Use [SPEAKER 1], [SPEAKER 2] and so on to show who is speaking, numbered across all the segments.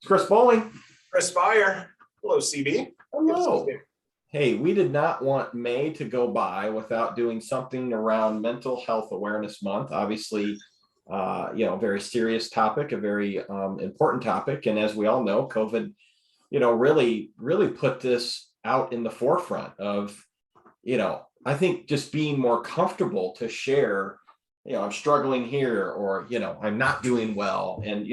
[SPEAKER 1] It's Chris Bowling.
[SPEAKER 2] Chris Spire. Hello, CB.
[SPEAKER 1] Hello. Hey, we did not want May to go by without doing something around Mental Health Awareness Month. Obviously, very serious topic, a very important topic. And as we all know, COVID, really put this out in the forefront of, I think just being more comfortable to share, I'm struggling here, or, I'm not doing well, and,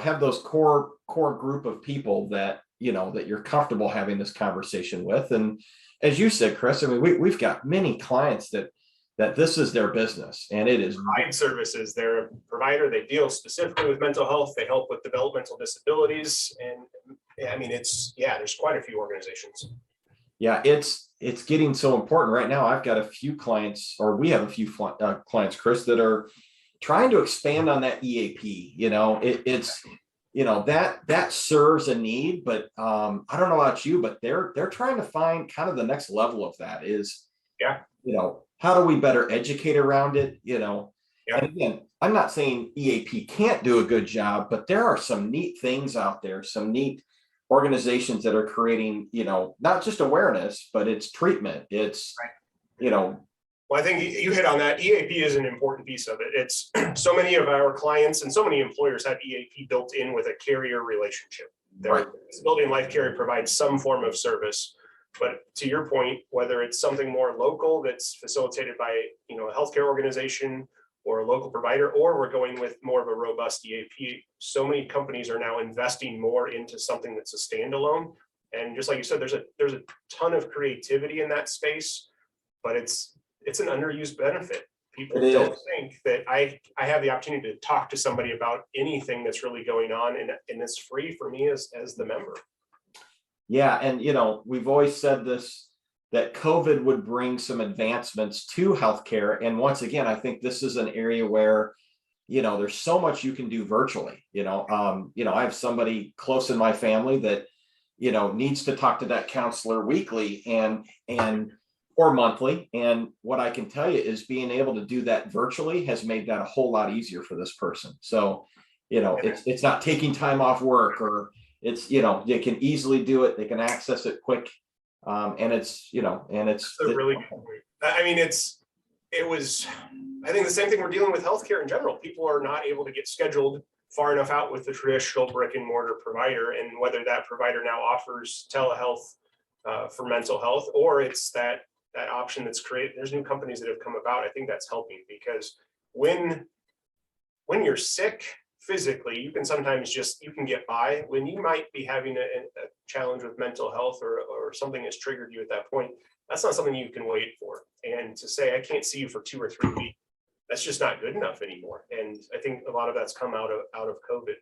[SPEAKER 1] have those core group of people that that you're comfortable having this conversation with. And as you said, Chris, I mean, we've got many clients that this is their business, and it is
[SPEAKER 2] provide services. They're a provider. They deal specifically with mental health. They help with developmental disabilities, and I mean, there's quite a few organizations.
[SPEAKER 1] Yeah, it's getting so important right now. I've got a few clients, or we have a few clients, Chris, that are trying to expand on that EAP. It's that serves a need, but I don't know about you, but they're trying to find kind of the next level of that is, how do we better educate around it? And again, I'm not saying EAP can't do a good job, but there are some neat things out there, some neat organizations that are creating, not just awareness, but it's treatment. It's,
[SPEAKER 2] Well, I think you hit on that. EAP is an important piece of it. It's so many of our clients and so many employers have EAP built in with a carrier relationship. Their disability and life carrier provides some form of service. But to your point, whether it's something more local that's facilitated by a healthcare organization or a local provider, or we're going with more of a robust EAP, so many companies are now investing more into something that's a standalone. And just like you said, there's a ton of creativity in that space, but it's an underused benefit. People don't think that I have the opportunity to talk to somebody about anything that's really going on, and it's free for me as the member.
[SPEAKER 1] Yeah, and we've always said this, that COVID would bring some advancements to healthcare. And once again, I think this is an area where, there's so much you can do virtually. I have somebody close in my family that, needs to talk to that counselor weekly and or monthly. And what I can tell you is being able to do that virtually has made that a whole lot easier for this person. So, it's not taking time off work, or it's, they can easily do it. They can access it quick. And it's
[SPEAKER 2] really good point. I mean, I think the same thing we're dealing with healthcare in general. People are not able to get scheduled far enough out with the traditional brick and mortar provider, and whether that provider now offers telehealth for mental health, or it's that option that's created. There's new companies that have come about. I think that's helping, because when you're sick physically, you can sometimes you can get by. When you might be having a challenge with mental health, or something has triggered you at that point, that's not something you can wait for. And to say, I can't see you for 2 or 3 weeks, that's just not good enough anymore. And I think a lot of that's come out of COVID.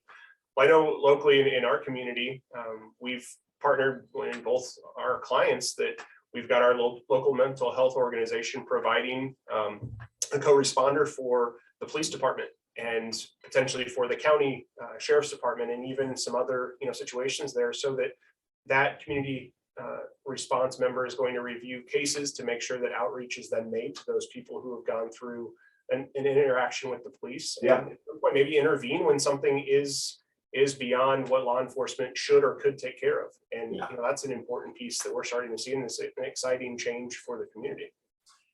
[SPEAKER 2] Well, I know locally in our community, we've partnered in both our clients that we've got our local mental health organization providing a co-responder for the police department, and potentially for the county sheriff's department, and even some other situations there, so that community response member is going to review cases to make sure that outreach is then made to those people who have gone through an interaction with the police, and at some point maybe intervene when something is beyond what law enforcement should or could take care of. And that's an important piece that we're starting to see, and it's an exciting change for the community.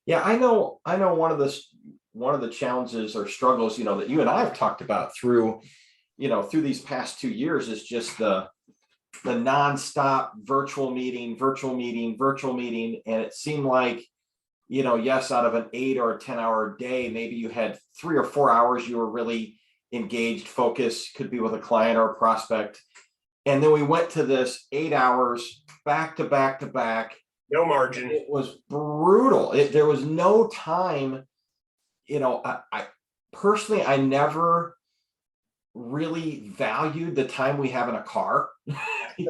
[SPEAKER 1] Yeah, I know one of the challenges or struggles, that you and I have talked about through these past 2 years is just the nonstop virtual meeting. And it seemed like, yes, out of an 8 or 10-hour day, maybe you had 3 or 4 hours you were really engaged, focused, could be with a client or a prospect. And then we went to this 8 hours back to back to back.
[SPEAKER 2] No margin.
[SPEAKER 1] It was brutal. There was no time. I personally, I never really valued the time we have in a car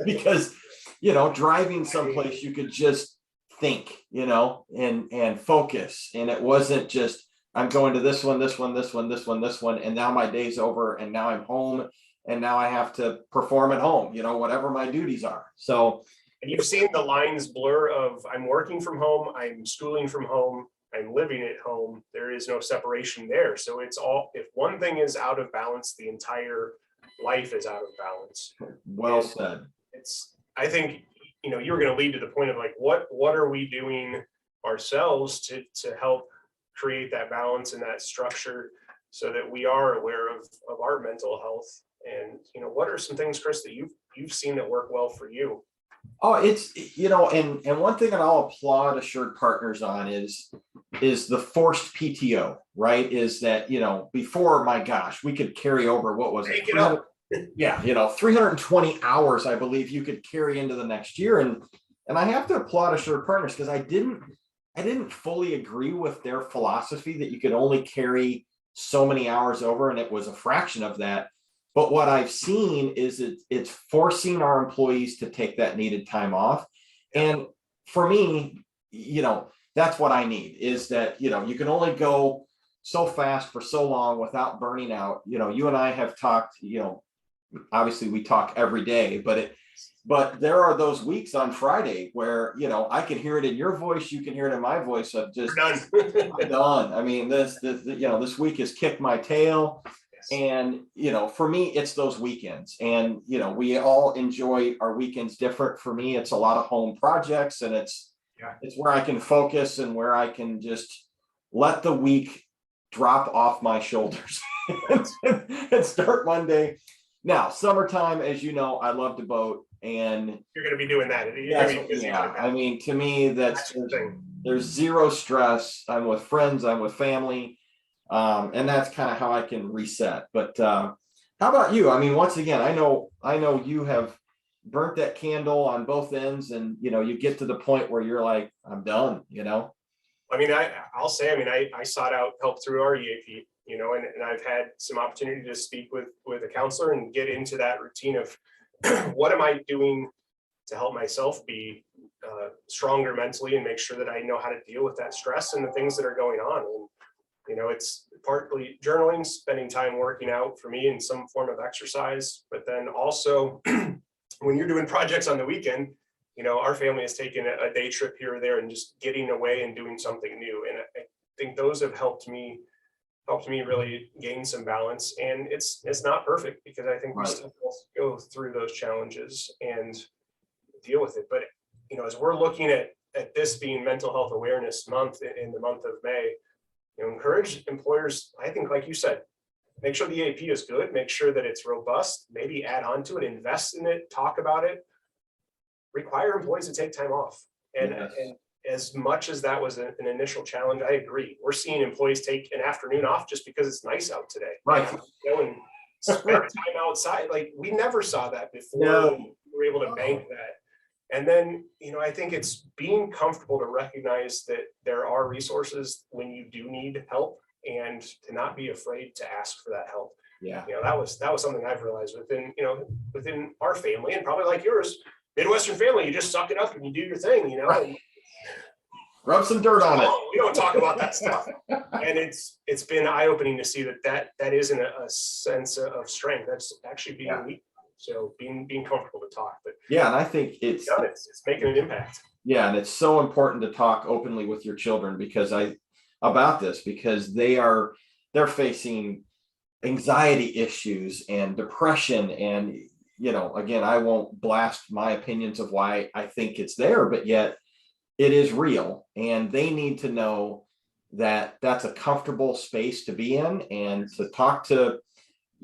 [SPEAKER 1] because, driving someplace, you could just think, and focus. And it wasn't just, I'm going to this one, and now my day's over, and now I'm home, and now I have to perform at home, whatever my duties are. So,
[SPEAKER 2] and you've seen the lines blur of, I'm working from home, I'm schooling from home, I'm living at home. There is no separation there. So it's all, if one thing is out of balance, the entire life is out of balance.
[SPEAKER 1] Well
[SPEAKER 2] And
[SPEAKER 1] said.
[SPEAKER 2] I think, you were going to lead to the point of like, what are we doing ourselves to help create that balance and that structure so that we are aware of our mental health? And, what are some things, Chris, that you've seen that work well for you?
[SPEAKER 1] Oh, it's, and one thing that I'll applaud Assured Partners on is the forced PTO, right? Is that, before, my gosh, we could carry over, what was it?
[SPEAKER 2] Take it up.
[SPEAKER 1] Yeah, 320 hours, I believe you could carry into the next year. And I have to applaud Assured Partners because I didn't fully agree with their philosophy that you could only carry so many hours over, and it was a fraction of that. But what I've seen is it's forcing our employees to take that needed time off. And for me, that's what I need, is that, you can only go so fast for so long without burning out. You and I have talked, obviously we talk every day, but there are those weeks on Friday where, I can hear it in your voice, you can hear it in my voice of just
[SPEAKER 2] Done.
[SPEAKER 1] I'm done. I mean, this week has kicked my tail. And, for me, it's those weekends, and, we all enjoy our weekends different. For me, it's a lot of home projects, and it's where I can focus and where I can just let the week drop off my shoulders and start Monday. Now, summertime, as you know, I love to boat, and
[SPEAKER 2] You're going to be doing that.
[SPEAKER 1] I mean, to me, there's zero stress. I'm with friends, I'm with family. And that's kind of how I can reset. But how about you? I mean, once again, I know you have burnt that candle on both ends, and you get to the point where you're like, I'm done.
[SPEAKER 2] I mean, I'll say, I sought out help through our EAP, and I've had some opportunity to speak with a counselor and get into that routine of what am I doing to help myself be stronger mentally and make sure that I know how to deal with that stress and the things that are going on. And it's partly journaling, spending time working out for me in some form of exercise, but then also when you're doing projects on the weekend, our family has taken a day trip here or there and just getting away and doing something new. And I think those have helped me really gain some balance. And it's not perfect, because I think we still go through those challenges and deal with it. But, as we're looking at this being Mental Health Awareness Month in the month of May, encourage employers, I think, like you said, make sure the EAP is good, make sure that it's robust, maybe add on to it, invest in it, talk about it, require employees to take time off. And as much as that was an initial challenge, I agree. We're seeing employees take an afternoon off just because it's nice out today.
[SPEAKER 1] Right.
[SPEAKER 2] And spend time outside. Like, we never saw that before.
[SPEAKER 1] No.
[SPEAKER 2] We were able to bank that. And then, I think it's being comfortable to recognize that there are resources when you do need help, and to not be afraid to ask for that help.
[SPEAKER 1] Yeah.
[SPEAKER 2] That was something I've realized within our family, and probably like yours, Midwestern family, you just suck it up and you do your thing, and
[SPEAKER 1] rub some dirt on it.
[SPEAKER 2] We don't talk about that stuff. And it's been eye-opening to see that isn't a sense of strength. That's actually being weak. So being comfortable to talk. But
[SPEAKER 1] and I think it's
[SPEAKER 2] making an impact.
[SPEAKER 1] Yeah, and it's so important to talk openly with your children about this, because they're facing anxiety issues and depression, and again, I won't blast my opinions of why I think it's there, but yet it is real, and they need to know that that's a comfortable space to be in, and to talk to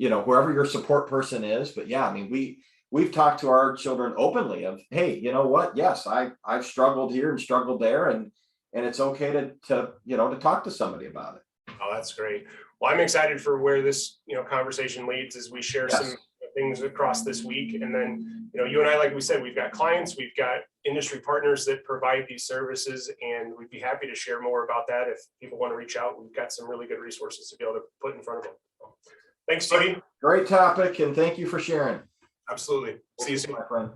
[SPEAKER 1] whoever your support person is. But yeah, I mean, we've talked to our children openly of, hey, you know what? Yes, I've struggled here and struggled there, and it's okay to talk to somebody about it.
[SPEAKER 2] Oh, that's great. Well, I'm excited for where this conversation leads as we share some things across this week. And then you and I, like we said, we've got clients, we've got industry partners that provide these services, and we'd be happy to share more about that if people want to reach out. We've got some really good resources to be able to put in front of them. Thanks, Stevie.
[SPEAKER 1] Great topic, and thank you for sharing.
[SPEAKER 2] Absolutely. See you soon,
[SPEAKER 1] my friend.